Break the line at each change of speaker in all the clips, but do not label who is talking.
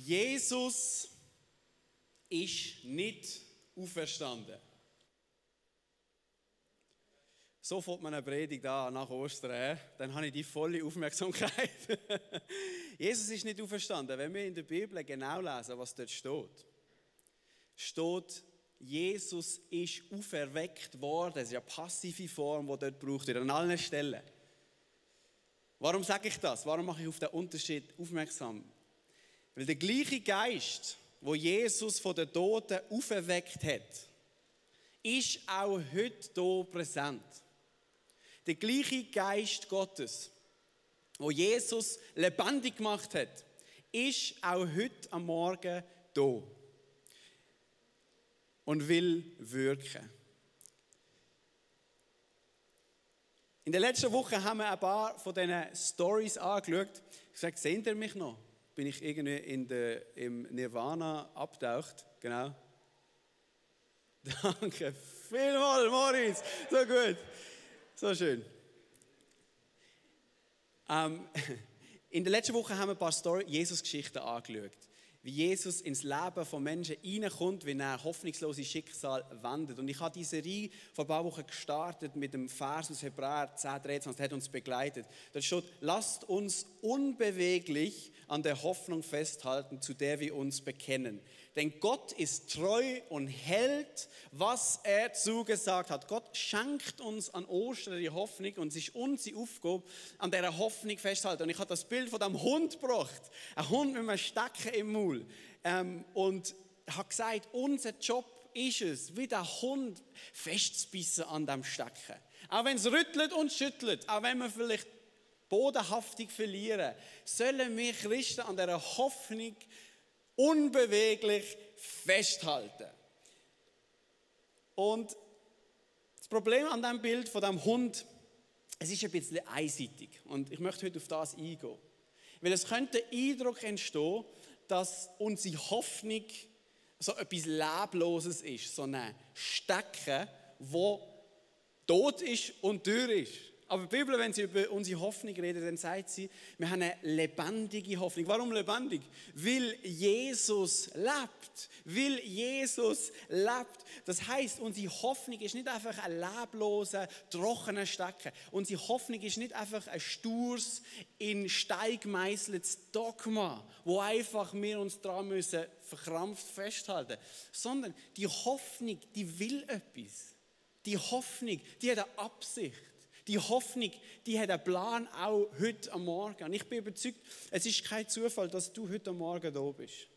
Jesus ist nicht auferstanden. So fängt man eine Predigt an nach Ostern, dann habe ich die volle Aufmerksamkeit. Jesus ist nicht auferstanden. Wenn wir in der Bibel genau lesen, was dort steht, Jesus ist auferweckt worden. Das ist eine passive Form, die dort gebraucht wird, an allen Stellen. Warum sage ich das? Warum mache ich auf den Unterschied aufmerksam? Weil der gleiche Geist, wo Jesus von den Toten auferweckt hat, ist auch heute hier präsent. Der gleiche Geist Gottes, wo Jesus lebendig gemacht hat, ist auch heute am Morgen da und will wirken. In der letzten Woche haben wir ein paar von diesen Stories angeschaut. Ich habe gesagt, seht ihr mich noch? Bin ich irgendwie im Nirvana abgetaucht? Genau. Danke vielmals, Moritz. So gut. So schön. In der letzten Woche haben wir ein paar Jesus-Geschichten angeschaut. Wie Jesus ins Leben von Menschen reinkommt, wie er hoffnungslose Schicksal wendet. Und ich habe diese Serie vor ein paar Wochen gestartet mit dem Vers aus Hebräer 10,23, der hat uns begleitet. Da steht, lasst uns unbeweglich an der Hoffnung festhalten, zu der wir uns bekennen. Denn Gott ist treu und hält, was er zugesagt hat. Gott schenkt uns an Ostern die Hoffnung und es ist unsere Aufgabe, an dieser Hoffnung festzuhalten. Und ich habe das Bild von diesem Hund gebracht. Ein Hund mit einem Stecken im Maul. Und habe gesagt, unser Job ist es, wie der Hund festzubissen an diesem Stecken. Auch wenn es rüttelt und schüttelt, auch wenn wir vielleicht bodenhaftig verlieren, sollen wir Christen an dieser Hoffnung unbeweglich festhalten. Und das Problem an diesem Bild von diesem Hund, es ist ein bisschen einseitig. Und ich möchte heute auf das eingehen. Weil es könnte der Eindruck entstehen, dass unsere Hoffnung so etwas Lebloses ist. So ein Stecken, wo tot ist und durch ist. Aber die Bibel, wenn sie über unsere Hoffnung redet, dann sagt sie, wir haben eine lebendige Hoffnung. Warum lebendig? Weil Jesus lebt. Weil Jesus lebt. Das heisst, unsere Hoffnung ist nicht einfach ein lebloser, trockener Stecken. Unsere Hoffnung ist nicht einfach ein stures, in Stein gemeißeltes Dogma, wo einfach wir uns daran müssen verkrampft festhalten. Sondern die Hoffnung, die will etwas. Die Hoffnung, die hat eine Absicht. Die Hoffnung, die hat einen Plan auch heute am Morgen. Und ich bin überzeugt, es ist kein Zufall, dass du heute am Morgen da bist.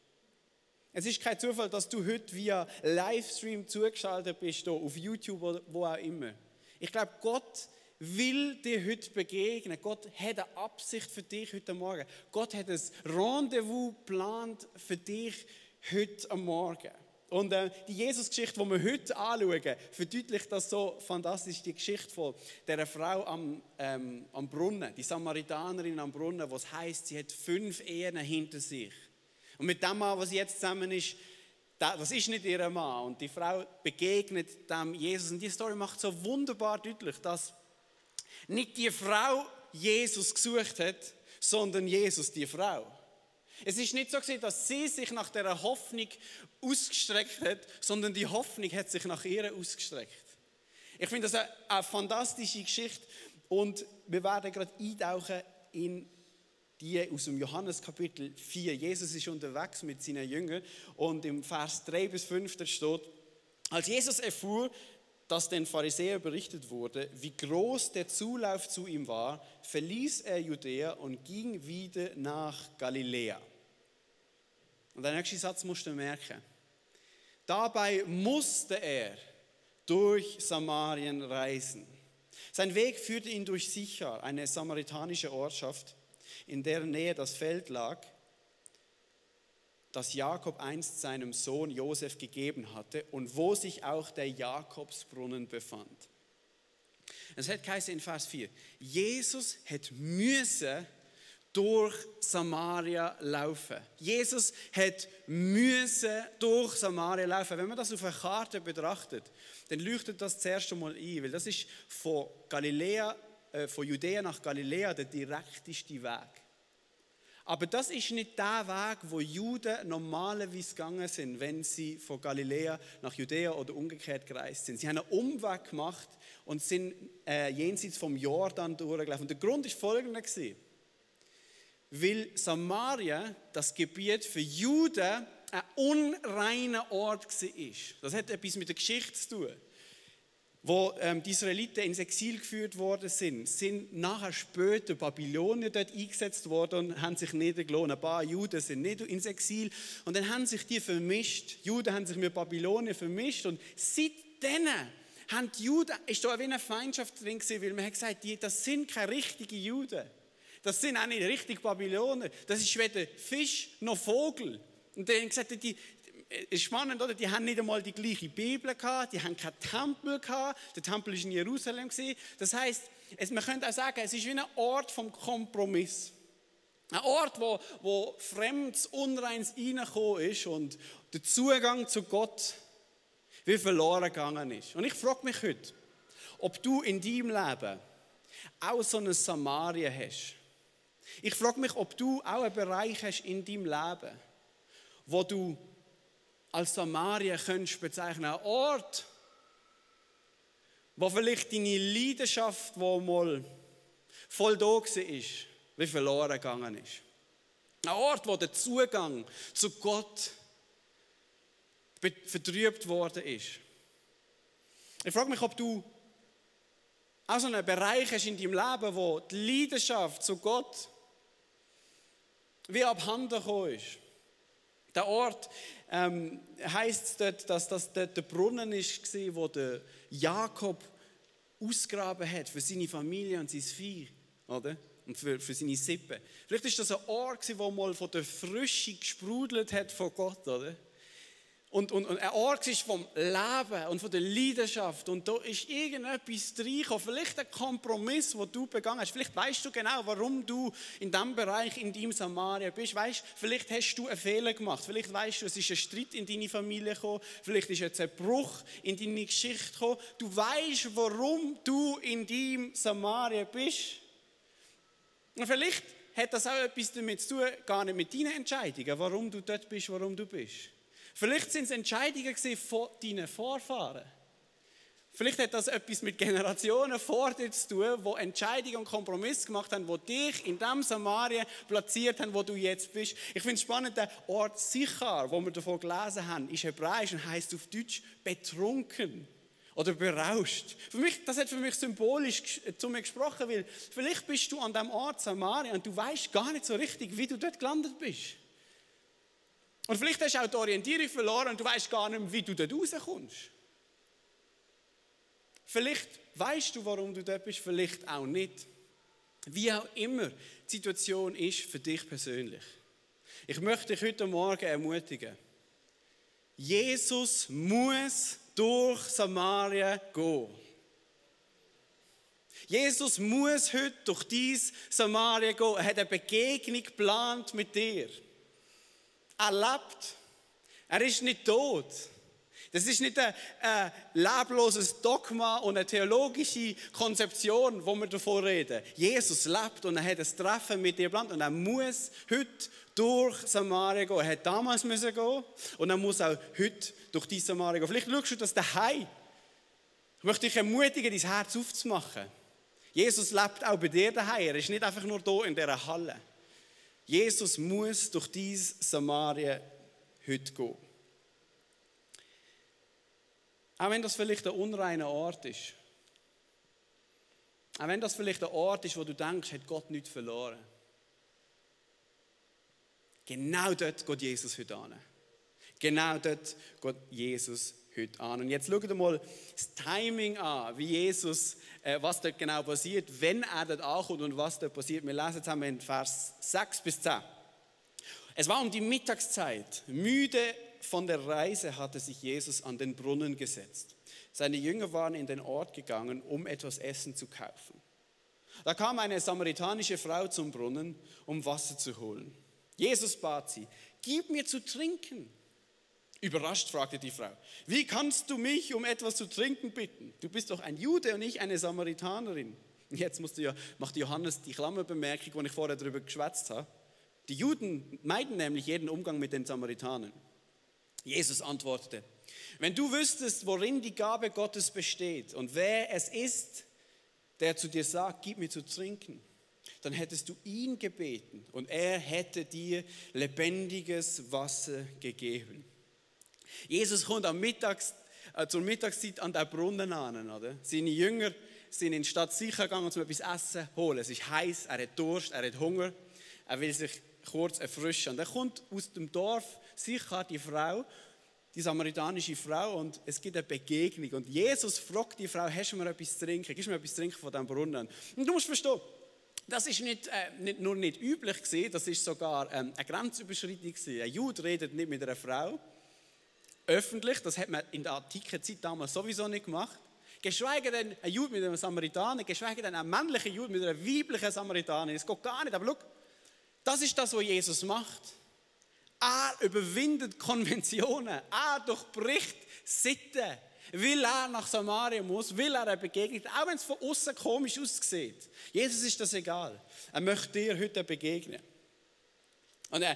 Es ist kein Zufall, dass du heute via Livestream zugeschaltet bist, hier auf YouTube oder wo auch immer. Ich glaube, Gott will dir heute begegnen. Gott hat eine Absicht für dich heute Morgen. Gott hat ein Rendezvous geplant für dich heute am Morgen. Und die Jesus-Geschichte, die wir heute anschauen, verdeutlicht das so fantastisch, die Geschichte von dieser Frau am Brunnen, die Samaritanerin am Brunnen, was heisst, sie hat 5 Ehen hinter sich. Und mit dem Mann, der sie jetzt zusammen ist, das ist nicht ihr Mann. Und die Frau begegnet dem Jesus. Und die Story macht so wunderbar deutlich, dass nicht die Frau Jesus gesucht hat, sondern Jesus die Frau. Es ist nicht so gewesen, dass sie sich nach dieser Hoffnung ausgestreckt hat, sondern die Hoffnung hat sich nach ihr ausgestreckt. Ich finde das eine fantastische Geschichte und wir werden gerade eintauchen in die aus dem Johannes Kapitel 4. Jesus ist unterwegs mit seinen Jüngern und im Vers 3 bis 5 steht, als Jesus erfuhr, dass den Pharisäern berichtet wurde, wie groß der Zulauf zu ihm war, verließ er Judäa und ging wieder nach Galiläa. Und der nächste Satz musst du merken. Dabei musste er durch Samarien reisen. Sein Weg führte ihn durch Sichar, eine samaritanische Ortschaft, in deren Nähe das Feld lag, das Jakob einst seinem Sohn Josef gegeben hatte und wo sich auch der Jakobsbrunnen befand. Es hat geheißen in Vers 4, Jesus müsse durch Samaria laufen. Jesus müsse durch Samaria laufen. Wenn man das auf einer Karte betrachtet, dann leuchtet das zuerst einmal ein, weil das ist von Judäa nach Galiläa der direkteste Weg. Aber das ist nicht der Weg, wo Juden normalerweise gegangen sind, wenn sie von Galiläa nach Judäa oder umgekehrt gereist sind. Sie haben einen Umweg gemacht und sind jenseits vom Jordan durchgelaufen. Und der Grund war folgender: weil Samarien, das Gebiet für Juden, ein unreiner Ort war. Das hat etwas mit der Geschichte zu tun. Wo die Israeliten ins Exil geführt worden sind nachher später Babylonier dort eingesetzt worden und haben sich niedergelassen. Ein paar Juden sind nicht ins Exil und dann haben sich die vermischt. Juden haben sich mit Babylonier vermischt und seitdem haben die Juden, ist da wie eine Feindschaft drin gewesen, weil man hat gesagt, das sind keine richtigen Juden. Das sind auch nicht richtig Babylonier. Das ist weder Fisch noch Vogel. Und dann haben gesagt, ist spannend, oder? Die haben nicht einmal die gleiche Bibel gehabt, die haben keinen Tempel gehabt, der Tempel war in Jerusalem. Das heisst, man könnte auch sagen, es ist wie ein Ort vom Kompromiss. Ein Ort, wo Fremdes, Unreins reingekommen ist und der Zugang zu Gott wie verloren gegangen ist. Und ich frage mich heute, ob du in deinem Leben auch so eine Samaria hast. Ich frage mich, ob du auch einen Bereich hast in deinem Leben, wo du als Samaria könntest bezeichnen, ein Ort, wo vielleicht deine Leidenschaft, die mal voll da war, wie verloren gegangen ist. Ein Ort, wo der Zugang zu Gott vertrübt worden ist. Ich frage mich, ob du auch so einen Bereich hast in deinem Leben, wo die Leidenschaft zu Gott wie abhanden gekommen ist. Der Ort heisst dort, dass das dort der Brunnen war, wo der Jakob ausgegraben hat für seine Familie und sein Vieh, oder? Und für seine Sippe. Vielleicht ist das ein Ort, wo mal von der Frische gesprudelt hat von Gott, oder? Und ein Ort ist vom Leben und von der Leidenschaft. Und da ist irgendetwas reingekommen. Vielleicht ein Kompromiss, den du begangen hast. Vielleicht weißt du genau, warum du in diesem Bereich, in deinem Samaria bist. Weißt, vielleicht hast du einen Fehler gemacht. Vielleicht weißt du, es ist ein Streit in deine Familie gekommen. Vielleicht ist jetzt ein Bruch in deine Geschichte gekommen. Du weißt, warum du in deinem Samaria bist. Und vielleicht hat das auch etwas damit zu tun, gar nicht mit deinen Entscheidungen, warum du dort bist, warum du bist. Vielleicht sind es Entscheidungen von deinen Vorfahren. Vielleicht hat das etwas mit Generationen vor dir zu tun, die Entscheidungen und Kompromisse gemacht haben, die dich in dem Samaria platziert haben, wo du jetzt bist. Ich finde es spannend, der Ort Sichar, wo wir davon gelesen haben, ist hebräisch und heisst auf Deutsch betrunken oder berauscht. Das hat für mich symbolisch zu mir gesprochen, weil vielleicht bist du an dem Ort Samaria und du weißt gar nicht so richtig, wie du dort gelandet bist. Und vielleicht hast du auch die Orientierung verloren und du weißt gar nicht mehr, wie du dort rauskommst. Vielleicht weißt du, warum du dort bist, vielleicht auch nicht. Wie auch immer die Situation ist für dich persönlich. Ich möchte dich heute Morgen ermutigen. Jesus muss durch Samaria gehen. Jesus muss heute durch dies Samaria gehen. Er hat eine Begegnung geplant mit dir. Er lebt. Er ist nicht tot. Das ist nicht ein lebloses Dogma und eine theologische Konzeption, wo wir davon reden. Jesus lebt und er hat ein Treffen mit dir geplant und er muss heute durch Samaria gehen. Er hat damals müssen gehen und er muss auch heute durch die Samaria gehen. Vielleicht schaust du das daheim. Ich möchte dich ermutigen, dein Herz aufzumachen. Jesus lebt auch bei dir daheim. Er ist nicht einfach nur hier in dieser Halle. Jesus muss durch dies Samaria heute gehen. Auch wenn das vielleicht ein unreiner Ort ist. Auch wenn das vielleicht ein Ort ist, wo du denkst, hat Gott nichts verloren. Genau dort geht Jesus heute an. Genau dort geht Jesus heute an. Und jetzt schaut ihr mal das Timing an, wie Jesus, was dort genau passiert, wenn er dort ankommt und was dort passiert. Wir lesen zusammen in Vers 6 bis 10. Es war um die Mittagszeit. Müde von der Reise hatte sich Jesus an den Brunnen gesetzt. Seine Jünger waren in den Ort gegangen, um etwas Essen zu kaufen. Da kam eine samaritanische Frau zum Brunnen, um Wasser zu holen. Jesus bat sie, gib mir zu trinken. Überrascht fragte die Frau, wie kannst du mich um etwas zu trinken bitten? Du bist doch ein Jude und ich eine Samaritanerin. Jetzt macht Johannes die Klammerbemerkung, die ich vorher darüber geschwätzt habe. Die Juden meiden nämlich jeden Umgang mit den Samaritanern. Jesus antwortete: Wenn du wüsstest, worin die Gabe Gottes besteht und wer es ist, der zu dir sagt, gib mir zu trinken, dann hättest du ihn gebeten und er hätte dir lebendiges Wasser gegeben. Jesus kommt zur Mittagszeit an den Brunnen an. Oder? Seine Jünger sind in die Stadt sicher gegangen, um etwas Essen zu holen. Es ist heiß, er hat Durst, er hat Hunger, er will sich kurz erfrischen. Und er kommt aus dem Dorf sicher die Frau, die samaritanische Frau, und es gibt eine Begegnung. Und Jesus fragt die Frau: Hast du mir etwas zu trinken? Gibst du mir etwas zu trinken von diesem Brunnen? Und du musst verstehen, das ist nicht nur nicht üblich gewesen, das ist sogar eine Grenzüberschreitung gewesen. Ein Jude redet nicht mit einer Frau öffentlich, das hat man in der antiken Zeit damals sowieso nicht gemacht. Geschweige denn ein Jude mit einem Samaritaner, geschweige denn ein männlicher Jude mit einer weiblichen Samaritanerin. Das geht gar nicht. Aber schau, das ist das, was Jesus macht. Er überwindet Konventionen, er durchbricht Sitten, weil er nach Samaria muss, weil er begegnet, auch wenn es von außen komisch aussieht. Jesus ist das egal. Er möchte dir heute begegnen. Und er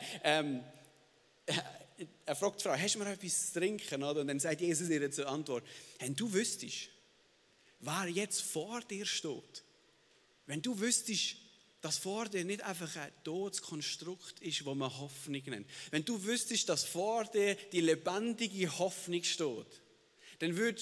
fragt die Frau: Hast du mir etwas zu trinken? Und dann sagt Jesus ihr zur Antwort: Wenn du wüsstest, wer jetzt vor dir steht, wenn du wüsstest, dass vor dir nicht einfach ein totes Konstrukt ist, wo man Hoffnung nennt. Wenn du wüsstest, dass vor dir die lebendige Hoffnung steht, dann würde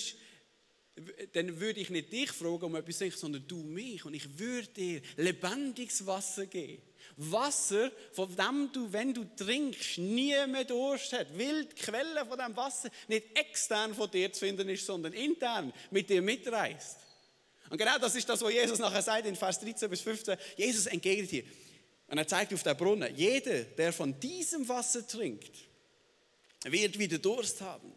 ich nicht dich fragen, um etwas zu trinken, sondern du mich. Und ich würde dir lebendiges Wasser geben. Wasser, von dem du, wenn du trinkst, nie mehr Durst hast. Weil die Quelle von diesem Wasser nicht extern von dir zu finden ist, sondern intern mit dir mitreist. Und genau das ist das, was Jesus nachher sagt in Vers 13 bis 15. Jesus entgegnet hier. Und er zeigt auf den Brunnen: Jeder, der von diesem Wasser trinkt, wird wieder Durst haben.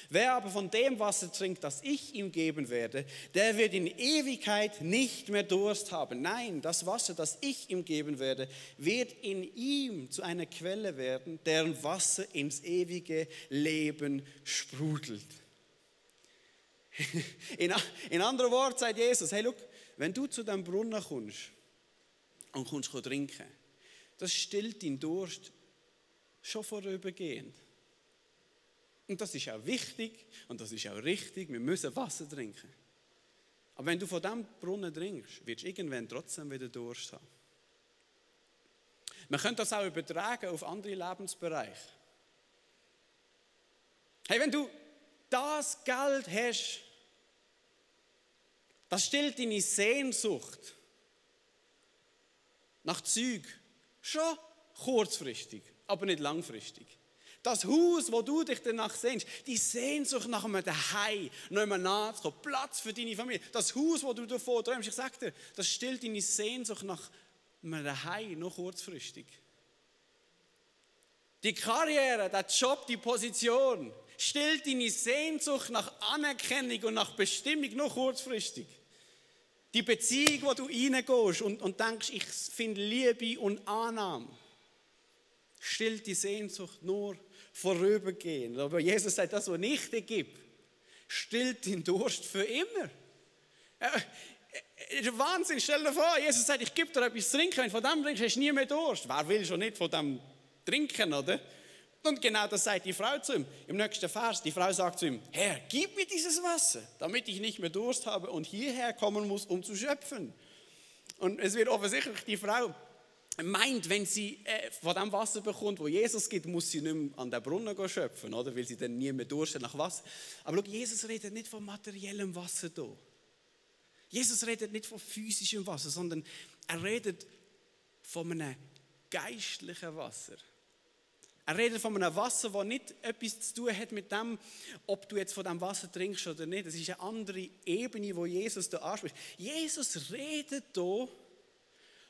Wer aber von dem Wasser trinkt, das ich ihm geben werde, der wird in Ewigkeit nicht mehr Durst haben. Nein, das Wasser, das ich ihm geben werde, wird in ihm zu einer Quelle werden, deren Wasser ins ewige Leben sprudelt. In anderen Worten sagt Jesus: Hey, look, wenn du zu dem Brunnen kommst und kommst trinken, das stillt deinen Durst schon vorübergehend. Und das ist auch wichtig und das ist auch richtig. Wir müssen Wasser trinken. Aber wenn du von diesem Brunnen trinkst, wirst du irgendwann trotzdem wieder Durst haben. Man könnte das auch übertragen auf andere Lebensbereiche. Hey, wenn du das Geld hast, das stillt deine Sehnsucht nach Zeug schon kurzfristig, aber nicht langfristig. Das Haus, wo du dich danach sehnst, die Sehnsucht nach einem Zuhause, nach einem nachzukommen, Platz für deine Familie, das Haus, wo du davon träumst, ich sage dir, das stillt deine Sehnsucht nach einem Zuhause noch kurzfristig. Die Karriere, der Job, die Position, stillt deine Sehnsucht nach Anerkennung und nach Bestimmung noch kurzfristig. Die Beziehung, wo du reingehst und denkst, ich finde Liebe und Annahme, stillt die Sehnsucht nur vorübergehend. Aber Jesus sagt, das, was ich dir gebe, stillt den Durst für immer. Wahnsinn, stell dir vor, Jesus sagt, ich gebe dir etwas zu trinken, wenn du von dem trinkst, hast du nie mehr Durst. Wer will schon nicht von dem trinken, oder? Und genau das sagt die Frau zu ihm. Im nächsten Vers, die Frau sagt zu ihm: Herr, gib mir dieses Wasser, damit ich nicht mehr Durst habe und hierher kommen muss, um zu schöpfen. Und es wird offensichtlich, die Frau meint, wenn sie von dem Wasser bekommt, wo Jesus gibt, muss sie nicht mehr an den Brunnen schöpfen, oder? Weil sie dann nie mehr Durst hat nach Wasser. Aber schau, Jesus redet nicht von materiellem Wasser hier. Jesus redet nicht von physischem Wasser, sondern er redet von einem geistlichen Wasser. Er redet von einem Wasser, das nicht etwas zu tun hat mit dem, ob du jetzt von diesem Wasser trinkst oder nicht. Das ist eine andere Ebene, die Jesus hier anspricht. Jesus redet hier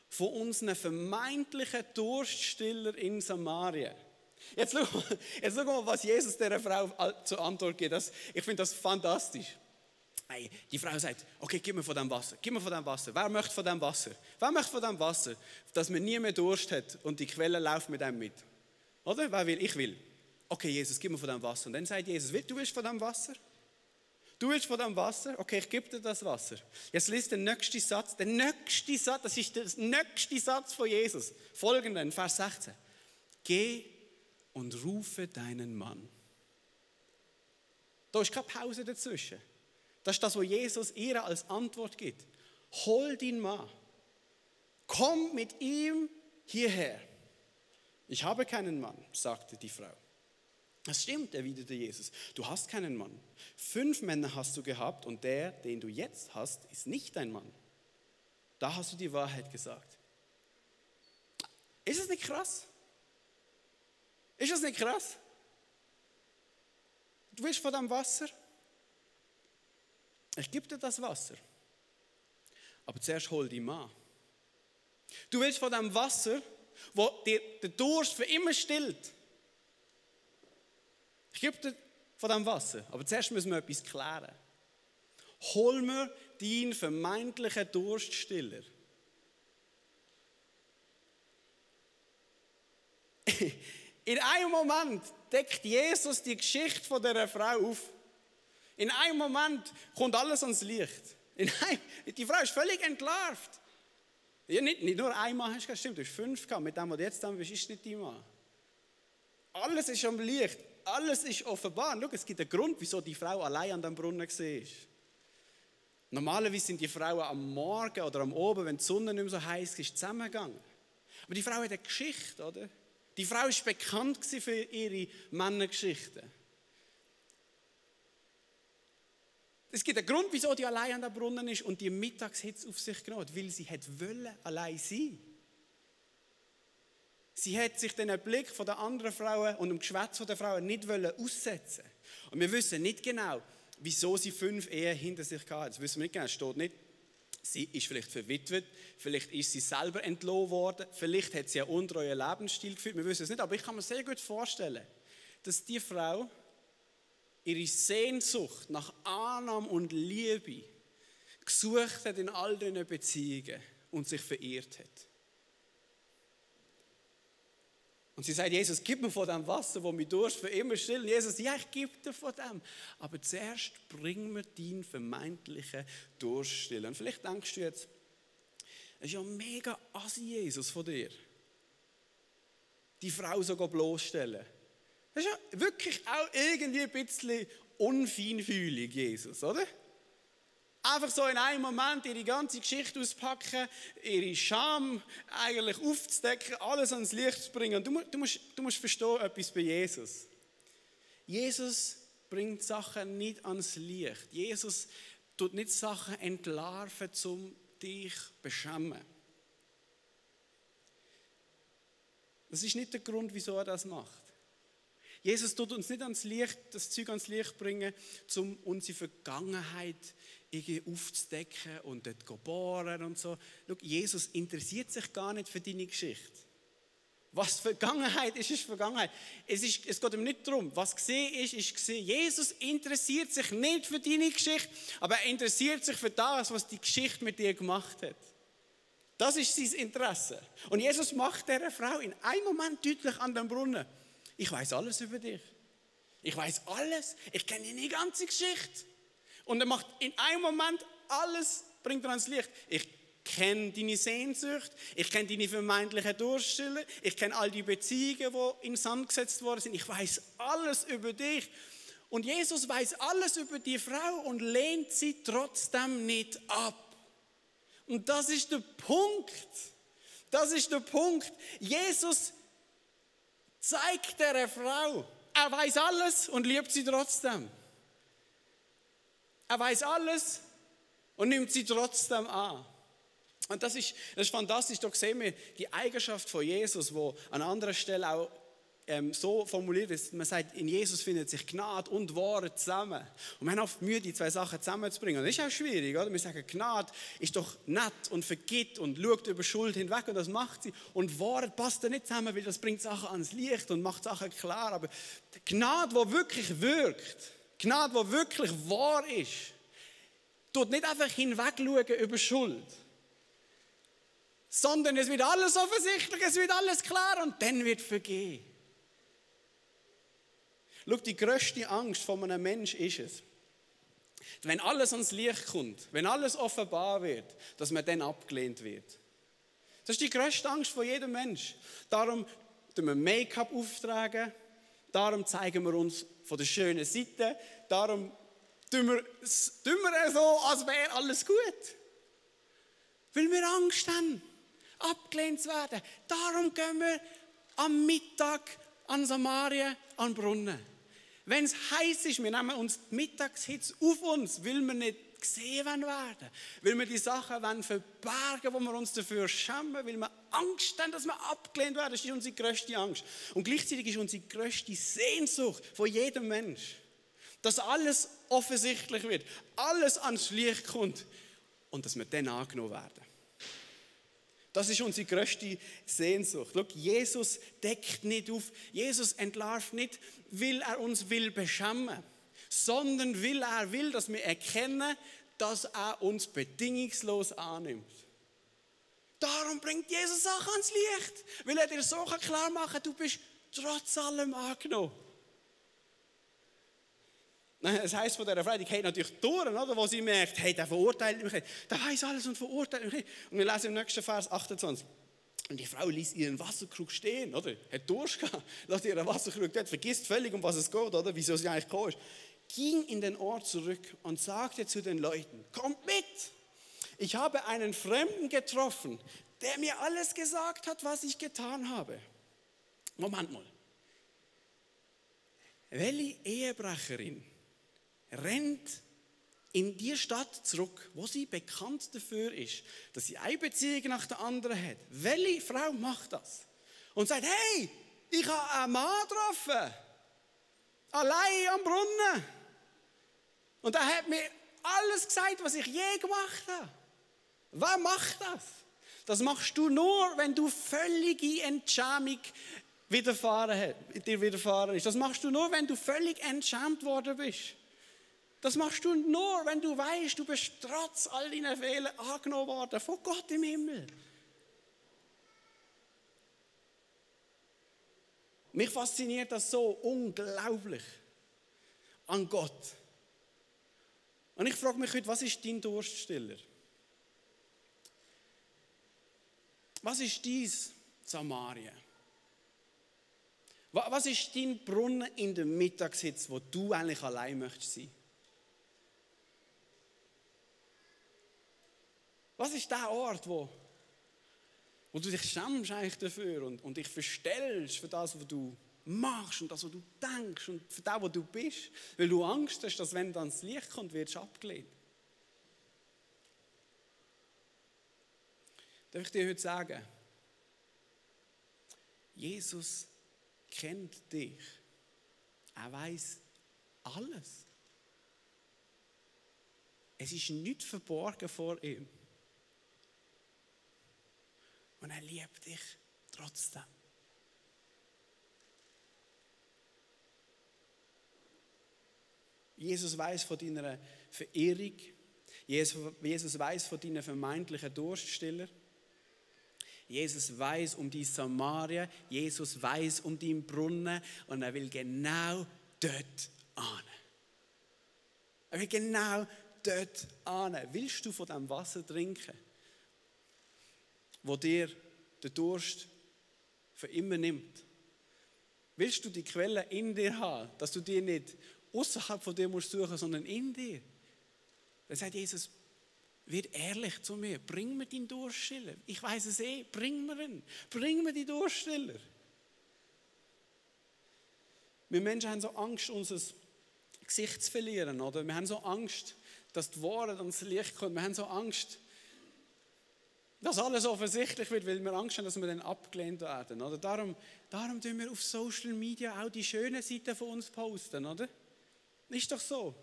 von unseren vermeintlichen Durststiller in Samaria. Jetzt schau mal, was Jesus dieser Frau zur Antwort gibt. Ich finde das fantastisch. Hey, die Frau sagt: Okay, gib mir von dem Wasser. Gib mir von dem Wasser. Wer möchte von dem Wasser? Wer möchte von dem Wasser, dass man nie mehr Durst hat und die Quelle läuft mit einem mit? Oder? Wer will? Ich will. Okay, Jesus, gib mir von dem Wasser. Und dann sagt Jesus: Du willst von dem Wasser? Du willst von dem Wasser? Okay, ich gebe dir das Wasser. Jetzt liest den nächsten Satz. Der nächste Satz, das ist der nächste Satz von Jesus. Folgenden, Vers 16. geh und rufe deinen Mann. Da ist keine Pause dazwischen. Das ist das, was Jesus ihr als Antwort gibt. Hol deinen Mann. Komm mit ihm hierher. Ich habe keinen Mann, sagte die Frau. Das stimmt, erwiderte Jesus. Du hast keinen Mann. 5 Männer hast du gehabt und der, den du jetzt hast, ist nicht dein Mann. Da hast du die Wahrheit gesagt. Ist es nicht krass? Ist es nicht krass? Du willst von dem Wasser? Ich gebe dir das Wasser. Aber zuerst hol die Mann. Du willst von dem Wasser, wo dir der Durst für immer stillt. Ich gebe dir von dem Wasser. Aber zuerst müssen wir etwas klären. Hol mir deinen vermeintlichen Durststiller. In einem Moment deckt Jesus die Geschichte von dieser Frau auf. In einem Moment kommt alles ans Licht. Die Frau ist völlig entlarvt. Ja, nicht nur einmal hast du gesagt, stimmt, du hast 5 gehabt. Mit dem, was du jetzt haben bist, ist nicht dein Mann. Alles ist am Licht, alles ist offenbar. Schau, es gibt einen Grund, wieso die Frau allein an dem Brunnen war. Normalerweise sind die Frauen am Morgen oder am Abend, wenn die Sonne nicht mehr so heiß ist, zusammengegangen. Aber die Frau hat eine Geschichte, oder? Die Frau war bekannt für ihre Männergeschichten. Es gibt einen Grund, wieso die allein an der Brunnen ist und die Mittagshitze auf sich genommen hat, weil sie allein sein. Sie hat sich den Blick von der anderen Frauen und dem Geschwätz der Frauen nicht aussetzen. Und wir wissen nicht genau, wieso sie 5 Ehen hinter sich hatte. Das wissen wir nicht genau. Es steht nicht, sie ist vielleicht verwitwet, vielleicht ist sie selber entlassen worden, vielleicht hat sie einen untreuen Lebensstil geführt. Wir wissen es nicht, aber ich kann mir sehr gut vorstellen, dass die Frau ihre Sehnsucht nach Annahme und Liebe gesucht hat in all diesen Beziehungen und sich verirrt hat. Und sie sagt, Jesus, gib mir von dem Wasser, das mich Durst für immer stillt. Und Jesus, ja, ich gebe dir von dem. Aber zuerst bring mir deinen vermeintlichen Durst stillen. Und vielleicht denkst du jetzt, es ist ja mega assi, Jesus, von dir. Die Frau sogar bloßstellen. Das ist ja wirklich auch irgendwie ein bisschen unfeinfühlig, Jesus, oder? Einfach so in einem Moment ihre ganze Geschichte auspacken, ihre Scham eigentlich aufzudecken, alles ans Licht zu bringen. Und du musst verstehen, etwas bei Jesus. Jesus bringt Sachen nicht ans Licht. Jesus tut nicht Sachen entlarven, um dich zu beschämen. Das ist nicht der Grund, wieso er das macht. Jesus tut uns nicht ans Licht, das Zeug ans Licht bringen, um unsere Vergangenheit irgendwie aufzudecken und dort zu bohren und so. Schau, Jesus interessiert sich gar nicht für deine Geschichte. Was Vergangenheit ist, ist Vergangenheit. Es geht ihm nicht darum, was gesehen ist gesehen. Jesus interessiert sich nicht für deine Geschichte, aber er interessiert sich für das, was die Geschichte mit dir gemacht hat. Das ist sein Interesse. Und Jesus macht dieser Frau in einem Moment deutlich an dem Brunnen: Ich weiß alles über dich. Ich weiß alles. Ich kenne deine ganze Geschichte. Und er macht in einem Moment alles, bringt er ans Licht. Ich kenne deine Sehnsucht. Ich kenne deine vermeintlichen Durststille. Ich kenne all die Beziehungen, die in den Sand gesetzt worden sind. Ich weiß alles über dich. Und Jesus weiß alles über die Frau und lehnt sie trotzdem nicht ab. Und das ist der Punkt. Das ist der Punkt. Jesus zeigt der Frau, er weiß alles und liebt sie trotzdem. Er weiß alles und nimmt sie trotzdem an. Und das ist fantastisch. Da sehen wir die Eigenschaft von Jesus, wo an anderer Stelle auch so formuliert ist. Man sagt, in Jesus findet sich Gnade und Wahrheit zusammen. Und wir haben oft Mühe, die 2 Sachen zusammenzubringen. Und das ist auch schwierig, oder? Wir sagen, Gnade ist doch nett und vergibt und schaut über Schuld hinweg und das macht sie. Und Wahrheit passt da nicht zusammen, weil das bringt Sachen ans Licht und macht Sachen klar. Aber Gnade, die wirklich wirkt, Gnade, die wirklich wahr ist, tut nicht einfach hinwegschauen über Schuld, sondern es wird alles offensichtlich, es wird alles klar und dann wird vergeben. Schau, die grösste Angst von einem Menschen ist es, wenn alles ans Licht kommt, wenn alles offenbar wird, dass man dann abgelehnt wird. Das ist die grösste Angst von jedem Mensch. Darum tun wir Make-up auftragen, darum zeigen wir uns von der schönen Seite, darum tun wir so, als wäre alles gut. Weil wir Angst haben, abgelehnt zu werden. Darum gehen wir am Mittag an Samaria, an den Brunnen. Wenn es heiß ist, wir nehmen uns die Mittagshitze auf uns, weil wir nicht gesehen werden, weil wir die Sachen verbergen, wo wir uns dafür schämen, weil wir Angst haben, dass wir abgelehnt werden. Das ist unsere grösste Angst. Und gleichzeitig ist unsere grösste Sehnsucht von jedem Mensch, dass alles offensichtlich wird, alles ans Licht kommt und dass wir dann angenommen werden. Das ist unsere grösste Sehnsucht. Schau, Jesus deckt nicht auf, Jesus entlarvt nicht, weil er uns will beschämen, sondern weil er will, dass wir erkennen, dass er uns bedingungslos annimmt. Darum bringt Jesus Sachen ans Licht, weil er dir so klar machen kann, du bist trotz allem angenommen. Das heisst von dieser Frau, die geht natürlich durch, oder? Wo sie merkt, hey, der verurteilt mich, der weiss alles und verurteilt mich. Und wir lesen im nächsten Vers 28. Und die Frau ließ ihren Wasserkrug stehen, oder? Hat Durst gehabt, lässt ihren Wasserkrug dort, vergisst völlig, um was es geht, oder? Wieso sie eigentlich gekommen ist. Ging in den Ort zurück und sagte zu den Leuten, kommt mit, ich habe einen Fremden getroffen, der mir alles gesagt hat, was ich getan habe. Moment mal. Welche Ehebrecherin rennt in die Stadt zurück, wo sie bekannt dafür ist, dass sie eine Beziehung nach der anderen hat? Welche Frau macht das? Und sagt, hey, ich habe einen Mann getroffen, allein am Brunnen. Und er hat mir alles gesagt, was ich je gemacht habe. Wer macht das? Das machst du nur, wenn du völlige Entschämung dir widerfahren ist. Das machst du nur, wenn du völlig entschämt worden bist. Das machst du nur, wenn du weißt, du bist trotz all deiner Fehler angenommen worden von Gott im Himmel. Mich fasziniert das so unglaublich an Gott. Und ich frage mich heute, was ist dein Durststiller? Was ist dein Samaria? Was ist dein Brunnen in der Mittagshitze, wo du eigentlich allein möchtest sein? Was ist der Ort, wo du dich schämst eigentlich dafür und dich verstellst für das, was du machst und das, was du denkst und für das, was du bist, weil du Angst hast, dass wenn dann das Licht kommt, wirst du abgelehnt. Darf ich dir heute sagen, Jesus kennt dich. Er weiß alles. Es ist nichts verborgen vor ihm. Und er liebt dich trotzdem. Jesus weiß von deiner Verehrung. Jesus weiß von deinen vermeintlichen Durststiller. Jesus weiß um die Samaria. Jesus weiß um deinen Brunnen. Und er will genau dort hin. Er will genau dort hin. Willst du von diesem Wasser trinken, wo dir den Durst für immer nimmt? Willst du die Quelle in dir haben, dass du die nicht außerhalb von dir musst suchen, sondern in dir? Dann sagt Jesus, wird ehrlich zu mir, bring mir deinen Durststiller. Ich weiß es bring mir ihn. Bring mir die Durststiller. Wir Menschen haben so Angst, unser Gesicht zu verlieren, oder? Wir haben so Angst, dass die Wahrheit ans Licht kommt. Wir haben so Angst, dass alles offensichtlich wird, weil wir Angst haben, dass wir dann abgelehnt werden. Oder? Darum tun wir auf Social Media auch die schönen Seiten von uns posten, oder? Ist doch so.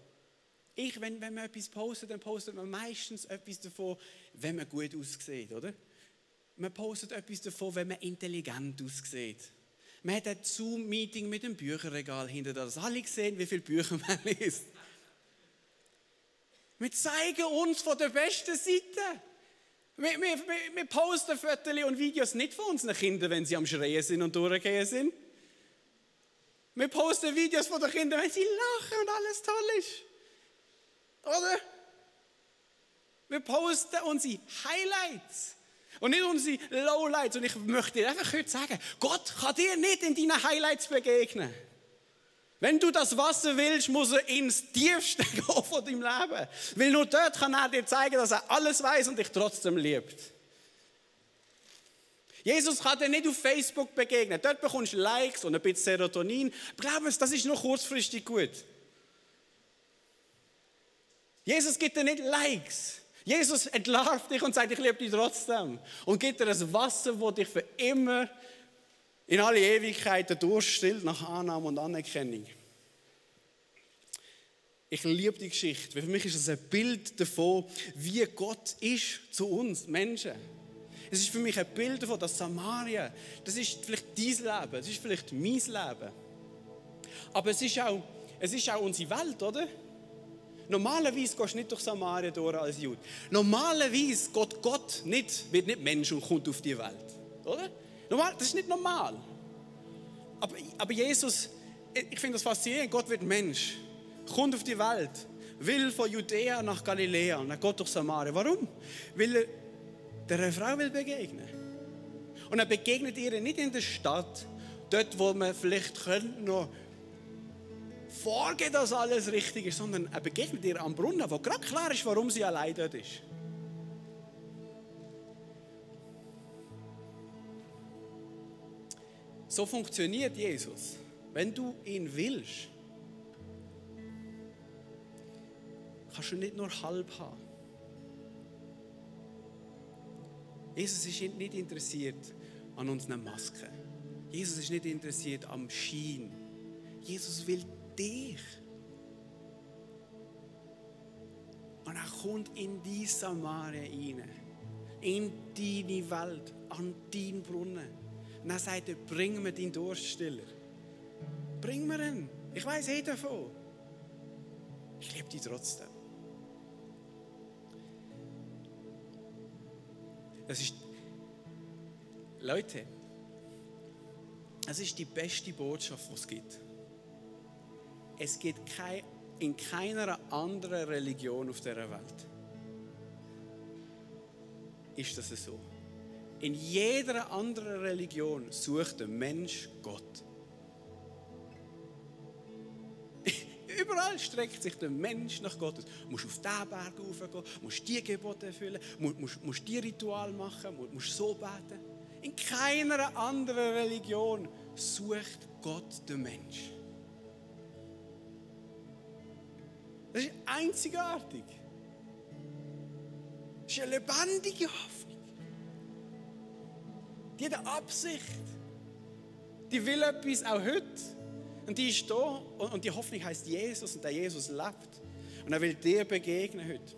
Wenn man etwas postet, dann postet man meistens etwas davon, wenn man gut aussieht, oder? Man postet etwas davon, wenn man intelligent aussieht. Man hat ein Zoom-Meeting mit dem Bücherregal hinter das. Alle sehen, wie viele Bücher man liest. Wir zeigen uns von der besten Seite. Wir posten Fotos und Videos nicht von unseren Kindern, wenn sie am Schreien sind und durchgehen sind. Wir posten Videos von den Kindern, wenn sie lachen und alles toll ist. Oder? Wir posten unsere Highlights. Und nicht unsere Lowlights. Und ich möchte dir einfach heute sagen, Gott kann dir nicht in deinen Highlights begegnen. Wenn du das Wasser willst, muss er ins Tiefste gehen von deinem Leben. Weil nur dort kann er dir zeigen, dass er alles weiß und dich trotzdem liebt. Jesus kann dir nicht auf Facebook begegnen. Dort bekommst du Likes und ein bisschen Serotonin. Glaub mir, das ist nur kurzfristig gut. Jesus gibt dir nicht Likes. Jesus entlarvt dich und sagt, ich liebe dich trotzdem. Und gibt dir ein Wasser, das dich für immer in alle Ewigkeiten durchstillt nach Annahme und Anerkennung. Ich liebe die Geschichte, weil für mich ist es ein Bild davon, wie Gott ist zu uns Menschen. Es ist für mich ein Bild davon, dass Samaria, das ist vielleicht dein Leben, das ist vielleicht mein Leben. Aber es ist auch unsere Welt, oder? Normalerweise gehst du nicht durch Samaria durch als Jude. Normalerweise geht Gott wird nicht Mensch und kommt auf die Welt, oder? Das ist nicht normal. Aber Jesus, ich finde das faszinierend, Gott wird Mensch, kommt auf die Welt, will von Judäa nach Galiläa und er geht durch Samaria. Warum? Weil er der Frau will begegnen. Und er begegnet ihr nicht in der Stadt, dort wo man vielleicht noch vorgehen, dass alles richtig ist, sondern er begegnet ihr am Brunnen, wo gerade klar ist, warum sie allein dort ist. So funktioniert Jesus. Wenn du ihn willst, kannst du nicht nur halb haben. Jesus ist nicht interessiert an unseren Masken. Jesus ist nicht interessiert am Schein. Jesus will dich. Und er kommt in die Samaria rein. In deine Welt, an deinen Brunnen. Und er sagt, bring mir deinen Durststiller. Bring mir ihn. Ich weiss davon. Ich liebe dich trotzdem. Leute, es ist die beste Botschaft, die es gibt. Es gibt in keiner anderen Religion auf dieser Welt. Ist das so? In jeder anderen Religion sucht der Mensch Gott. Überall streckt sich der Mensch nach Gott. Du musst auf diesen Berg raufgehen, musst die Gebote erfüllen, musst die Ritual machen, musst so beten. In keiner anderen Religion sucht Gott den Mensch. Das ist einzigartig. Das ist eine lebendige Hoffnung. Die hat eine Absicht. Die will etwas auch heute. Und die ist da. Und die Hoffnung heisst Jesus. Und der Jesus lebt. Und er will dir begegnen heute.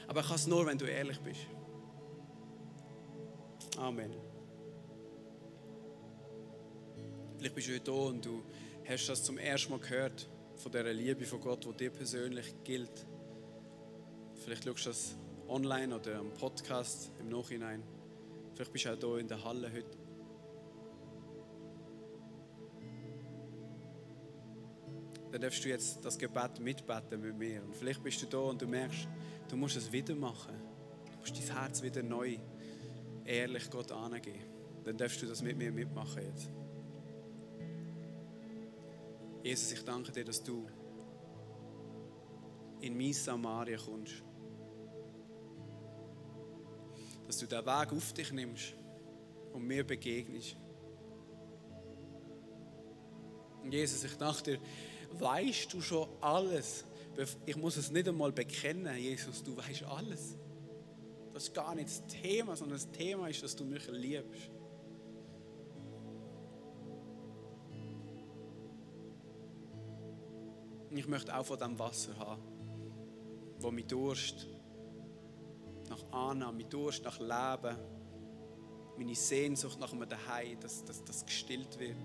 Aber er kann es nur, wenn du ehrlich bist. Amen. Vielleicht bist du heute da und du hast das zum ersten Mal gehört von dieser Liebe von Gott, die dir persönlich gilt. Vielleicht schaust du das online oder am Podcast im Nachhinein. Vielleicht bist du auch hier in der Halle heute. Dann darfst du jetzt das Gebet mitbeten mit mir. Und vielleicht bist du da und du merkst, du musst es wieder machen. Du musst dein Herz wieder neu, ehrlich Gott angeben. Dann darfst du das mit mir mitmachen jetzt. Jesus, ich danke dir, dass du in mein Samaria kommst. Dass du den Weg auf dich nimmst und mir begegnest. Und Jesus, ich danke dir, weißt du schon alles? Ich muss es nicht einmal bekennen, Jesus, du weißt alles. Das ist gar nicht das Thema, sondern das Thema ist, dass du mich liebst. Und ich möchte auch von diesem Wasser haben, wo mich Durst nach Annahme, mein Durst nach Leben, meine Sehnsucht nach einem Zuhause, dass das gestillt wird.